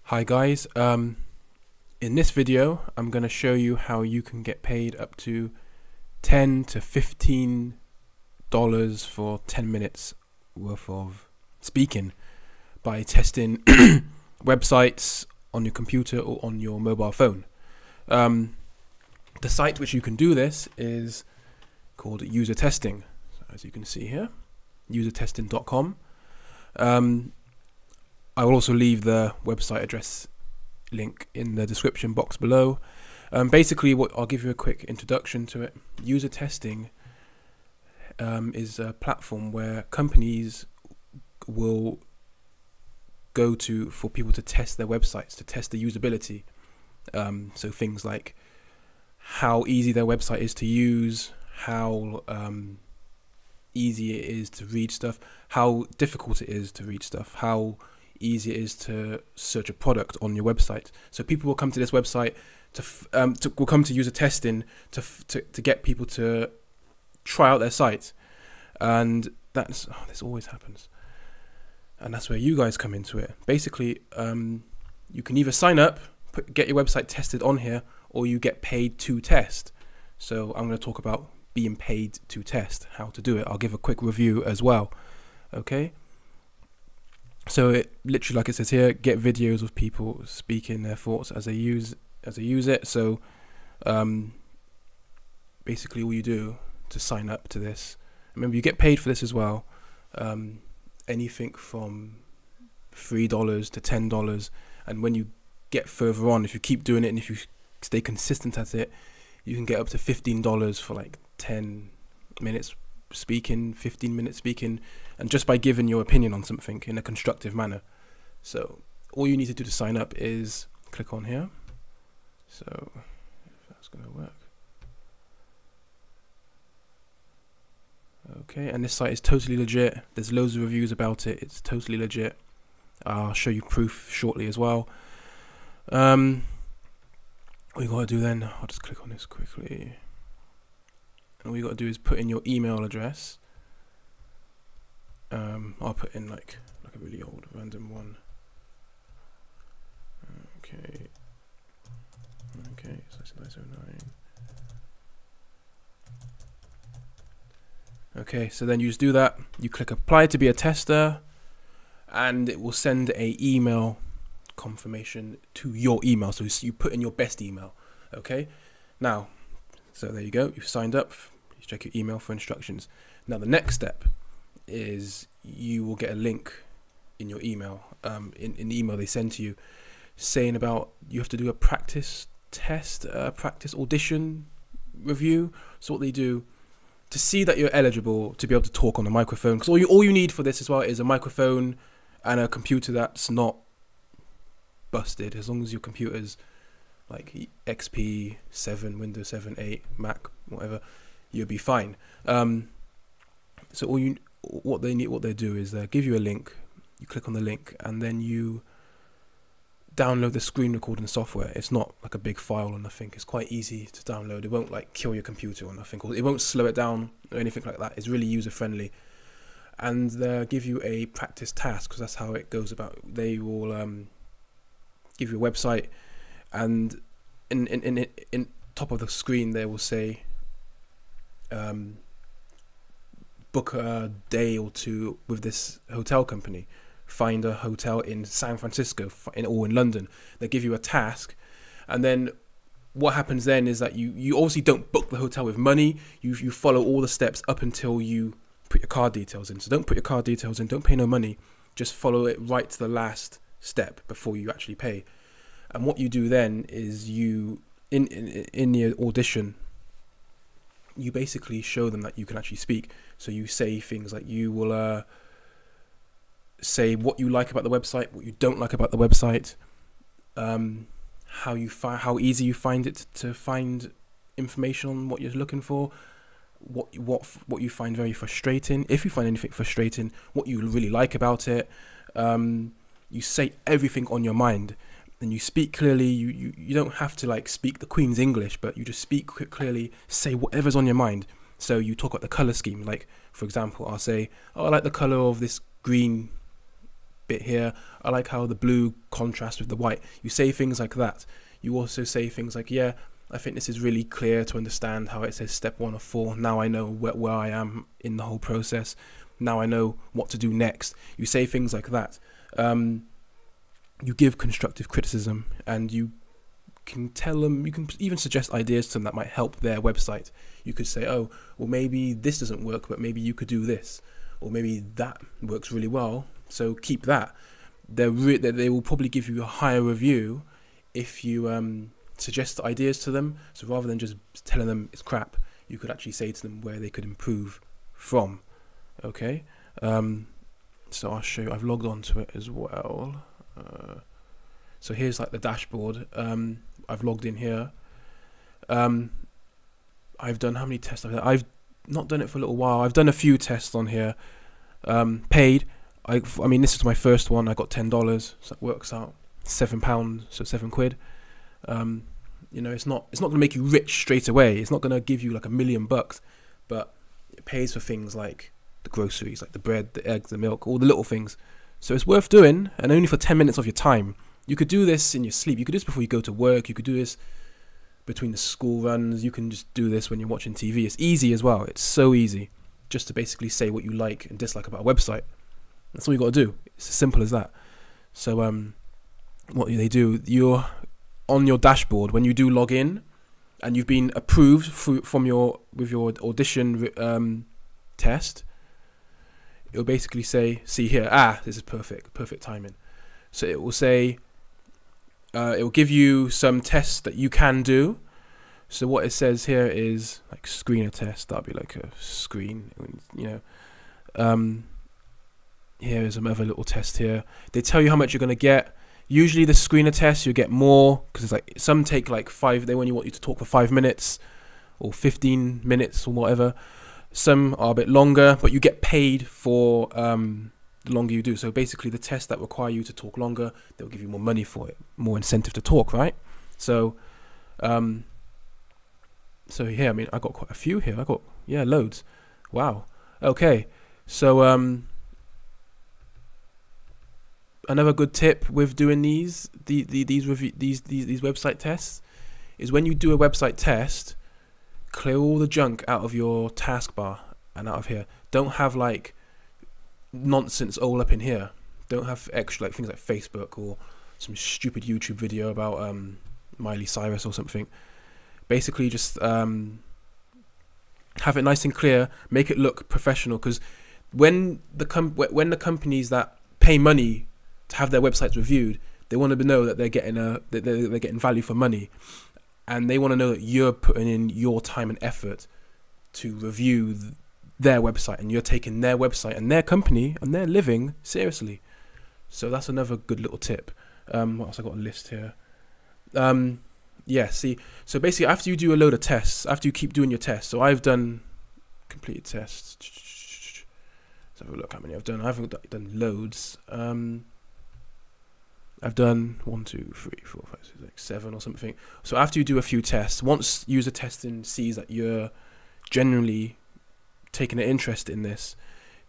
Hi guys, in this video I'm going to show you how you can get paid up to $10 to $15 for 10 minutes worth of speaking by testing websites on your computer or on your mobile phone. The site which you can do this is called Usertesting, as you can see here, usertesting.com. I will also leave the website address link in the description box below. Basically, I'll give you a quick introduction to it. Usertesting is a platform where companies will go to for people to test their websites, to test the usability. So things like how easy their website is to use, how easy it is to read stuff, how difficult it is to read stuff, how easy it is to search a product on your website. So people will come to this website will come to Usertesting to get people to try out their site, and this always happens, and that's where you guys come into it. Basically, you can either sign up, get your website tested on here, or you get paid to test. So I'm going to talk about being paid to test, how to do it. I'll give a quick review as well. Okay. So it literally, like it says here, get videos of people speaking their thoughts as they use it. So basically, all you do to sign up to this, remember you get paid for this as well. Anything from $3 to $10, and when you get further on, if you keep doing it and if you stay consistent at it, you can get up to $15 for like 10 minutes speaking, 15 minutes speaking, and just by giving your opinion on something in a constructive manner. So all you need to do to sign up is click on here. So if that's going to work. Okay, and this site is totally legit. There's loads of reviews about it. It's totally legit. I'll show you proof shortly as well. All you gotta do then, I'll just click on this quickly. And all you got to do is put in your email address. I'll put in like a really old random one. Okay, so that's 909. Okay, so then you just do that. You click apply to be a tester, and it will send a email confirmation to your email. So you put in your best email. Okay, now. So there you go, you've signed up, you check your email for instructions. Now the next step is you will get a link in your email, in the email they send to you, saying about you have to do a practice test, practice audition review. So what they do to see that you're eligible to be able to talk on the microphone, because all you need for this as well is a microphone and a computer that's not busted, as long as your computer's like XP 7, Windows 7, 8, Mac, whatever, you'll be fine. So what they do is they give you a link. You click on the link, and then you download the screen recording software. It's not like a big file or nothing. It's quite easy to download. It won't like kill your computer or nothing, or it won't slow it down or anything like that. It's really user friendly, and they'll give you a practice task, because that's how it goes about. They will give you a website, and in top of the screen they will say book a day or two with this hotel company, find a hotel in San Francisco or in London. They give you a task, and then what happens then is that you obviously don't book the hotel with money. You follow all the steps up until you put your card details in. So don't put your card details in, don't pay no money, just follow it right to the last step before you actually pay. And what you do then is you, in the audition, you basically show them that you can actually speak. So you say things like, you will say what you like about the website, what you don't like about the website, how easy you find it to find information on what you're looking for, what you find very frustrating, if you find anything frustrating, what you really like about it. You say everything on your mind. And you speak clearly. You don't have to like speak the Queen's English, but you just speak clearly, say whatever's on your mind. So you talk about the color scheme. Like, for example, I'll say, oh, I like the color of this green bit here. I like how the blue contrasts with the white. You say things like that. You also say things like, yeah, I think this is really clear to understand how it says step 1 of 4. Now I know where I am in the whole process. Now I know what to do next. You say things like that. You give constructive criticism, and you can tell them, you can even suggest ideas to them that might help their website. You could say, oh, well, maybe this doesn't work, but maybe you could do this, or maybe that works really well, so keep that. They will probably give you a higher review if you suggest ideas to them. So rather than just telling them it's crap, you could actually say to them where they could improve from. Okay, so I'll show you. I've logged onto it as well. So here's like the dashboard. I've logged in here. I've done, how many tests I've done? I've not done it for a little while. I've done a few tests on here. Paid. I mean, this is my first one. I got $10, so that works out £7, so £7. You know, it's not going to make you rich straight away. It's not going to give you like $1 million, but it pays for things like the groceries, like the bread, the eggs, the milk, all the little things. So it's worth doing, and only for 10 minutes of your time. You could do this in your sleep. You could do this before you go to work. You could do this between the school runs. You can just do this when you're watching TV. It's easy as well. It's so easy just to basically say what you like and dislike about a website. That's all you got to do. It's as simple as that. So what they do, you're on your dashboard when you do log in, and you've been approved with your audition test. It'll basically say, see here, this is perfect timing. So it will say, it will give you some tests that you can do. So what it says here is like screener test. That'll be like a screen, you know. Here is another little test here. They tell you how much you're going to get. Usually the screener test, you get more, because it's like some take like 5. They only want you to talk for 5 minutes or 15 minutes or whatever. Some are a bit longer, but you get paid for the longer you do. So basically the tests that require you to talk longer, they'll give you more money for it, more incentive to talk, right? So so here, I mean, I got quite a few here. I got, yeah, loads. Wow. Okay. So another good tip with doing these website tests is when you do a website test, clear all the junk out of your taskbar and out of here. Don't have like nonsense all up in here. Don't have extra like things like Facebook or some stupid YouTube video about Miley Cyrus or something. Basically just have it nice and clear, make it look professional, because when the companies that pay money to have their websites reviewed, they want to know that they're getting they're getting value for money, and they want to know that you're putting in your time and effort to review their website, and you're taking their website and their company and their living seriously. So that's another good little tip. What else? I got a list here. Yeah, see, so basically after you do a load of tests, after you keep doing your tests, so I've done completed tests. Let's have a look how many I've done. I've done loads. I've done 1, 2, 3, 4, 5, 6, 7 or something. So after you do a few tests, once Usertesting sees that you're generally taking an interest in this,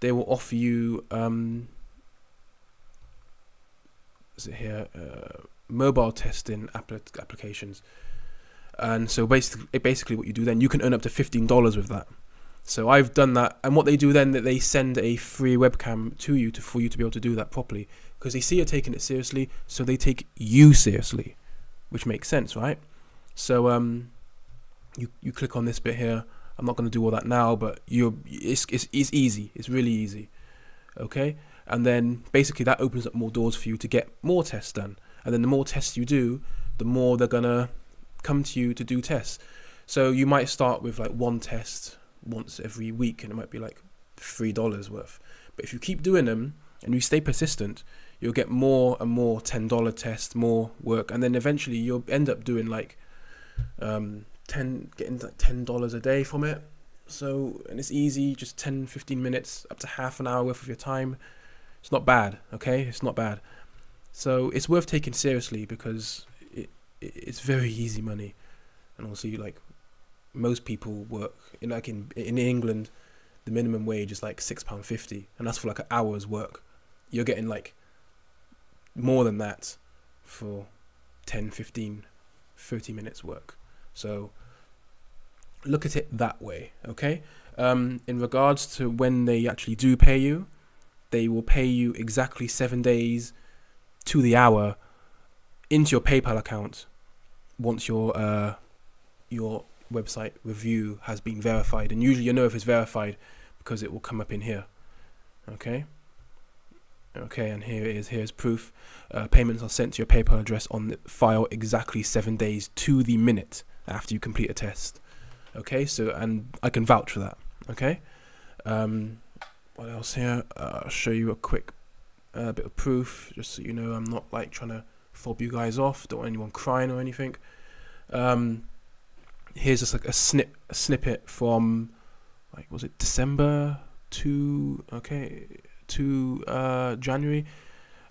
they will offer you is it here? Mobile testing applications. And so basically what you do then, you can earn up to $15 with that. So I've done that, and what they do then, that they send a free webcam to you for you to be able to do that properly, because they see you're taking it seriously, so they take you seriously, which makes sense, right? So you click on this bit here. I'm not going to do all that now, but it's easy. It's really easy. Okay, and then basically that opens up more doors for you to get more tests done. And then the more tests you do, the more they're gonna come to you to do tests. So you might start with like one test once every week, and it might be like $3 worth. But if you keep doing them and you stay persistent, you'll get more and more $10 tests, more work, and then eventually you'll end up doing like getting like $10 a day from it. So, and it's easy, just 10-15 minutes, up to half an hour worth of your time. It's not bad, okay? It's not bad. So it's worth taking seriously, because it's very easy money. And also, like, most people work in England, the minimum wage is like £6.50, and that's for like an hour's work. You're getting like more than that for 10, 15, 30 minutes work. So look at it that way, okay? In regards to when they actually do pay you, they will pay you exactly 7 days to the hour into your PayPal account once your website review has been verified. And usually you know if it's verified because it will come up in here, okay? Okay, and here it is. Here's proof. Payments are sent to your PayPal address on the file exactly 7 days to the minute after you complete a test. Okay, so, and I can vouch for that. Okay, what else here? I'll show you a quick bit of proof, just so you know I'm not like trying to fob you guys off. Don't want anyone crying or anything. Here's just like a snippet from, like, was it December to January.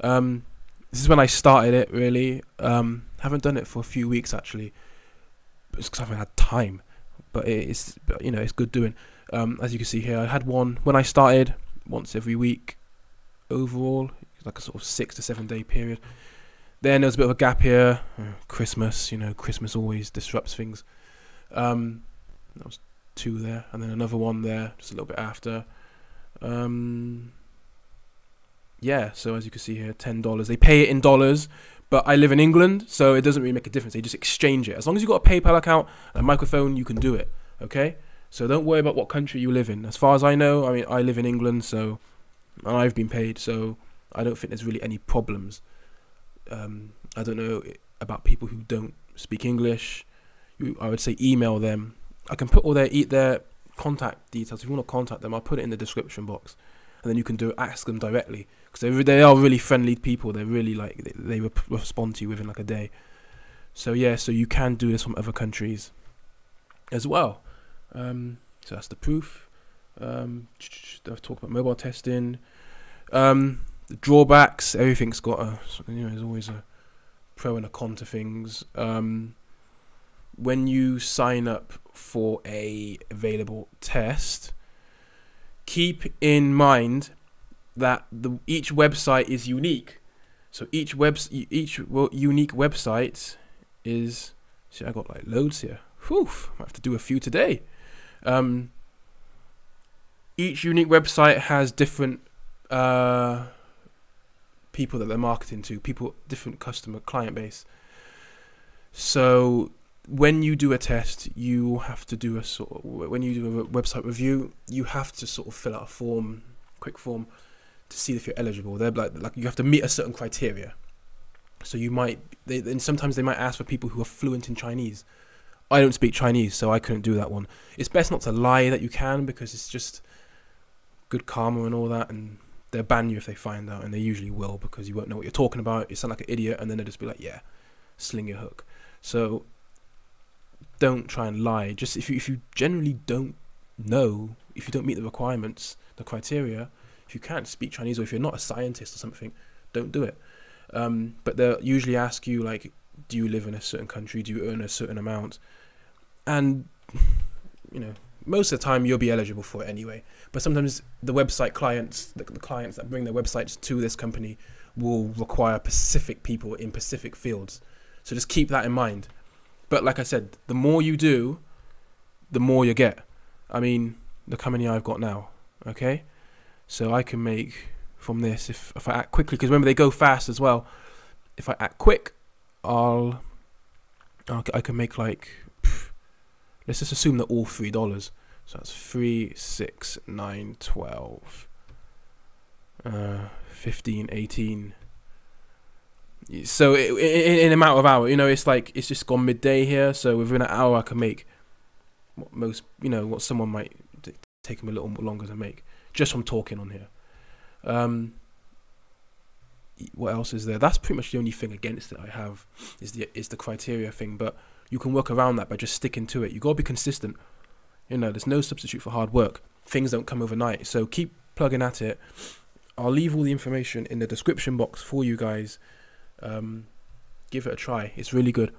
This is when I started it, really. Haven't done it for a few weeks actually, it's because I haven't had time, but it's good doing. As you can see here, I had one when I started once every week overall, like a sort of 6 to 7 day period. Then there was a bit of a gap here, Christmas, Christmas always disrupts things. That was 2 there, and then another one there just a little bit after. Yeah, so as you can see here, $10. They pay it in dollars, but I live in England, so it doesn't really make a difference. They just exchange it. As long as you've got a PayPal account and a microphone, you can do it, okay? So don't worry about what country you live in. As far as I know, I mean, I live in England, so I've been paid, so I don't think there's really any problems. I don't know about people who don't speak English. I would say email them. I can put all their contact details. If you want to contact them, I'll put it in the description box, and then you can ask them directly, because they are really friendly people. They're really they respond to you within like a day. So yeah, so you can do this from other countries as well. So that's the proof. I've talked about mobile testing. The drawbacks, everything's got there's always a pro and a con to things. When you sign up for a available test, keep in mind that each website is unique. So each unique website is. See, I got like loads here. Whew, I have to do a few today. Each unique website has different people that they're marketing to, different client base. So when you do a test, you have to do when you do a website review, you have to sort of fill out a quick form to see if you're eligible. They're like you have to meet a certain criteria. So and sometimes they might ask for people who are fluent in Chinese. I don't speak Chinese, so I couldn't do that one. It's best not to lie that you can, because it's just good karma and all that, and they'll ban you if they find out, and they usually will, because you won't know what you're talking about. You sound like an idiot, and then they'll just be like, yeah, sling your hook. So don't try and lie. Just if you generally don't know, if you don't meet the requirements, the criteria, if you can't speak Chinese, or if you're not a scientist or something, don't do it. But they'll usually ask you, like, do you live in a certain country? Do you earn a certain amount? And most of the time you'll be eligible for it anyway. But sometimes the website clients, the clients that bring their websites to this company, will require specific people in specific fields. So just keep that in mind. But like I said, the more you do, the more you get. I mean, look how many I've got now. Okay, so I can make from this, if I act quickly, because remember they go fast as well. If I act quick, I can make like, let's just assume they're all $3. So that's 3, 6, 9, 12, 15, 18. So in a matter of hour, it's like, it's just gone midday here. So within an hour, I can make what someone might take them a little more longer to make, just from talking on here. What else is there? That's pretty much the only thing against it I have, is the criteria thing. But you can work around that by just sticking to it. You gotta be consistent. There's no substitute for hard work. Things don't come overnight. So keep plugging at it. I'll leave all the information in the description box for you guys. Give it a try. It's really good.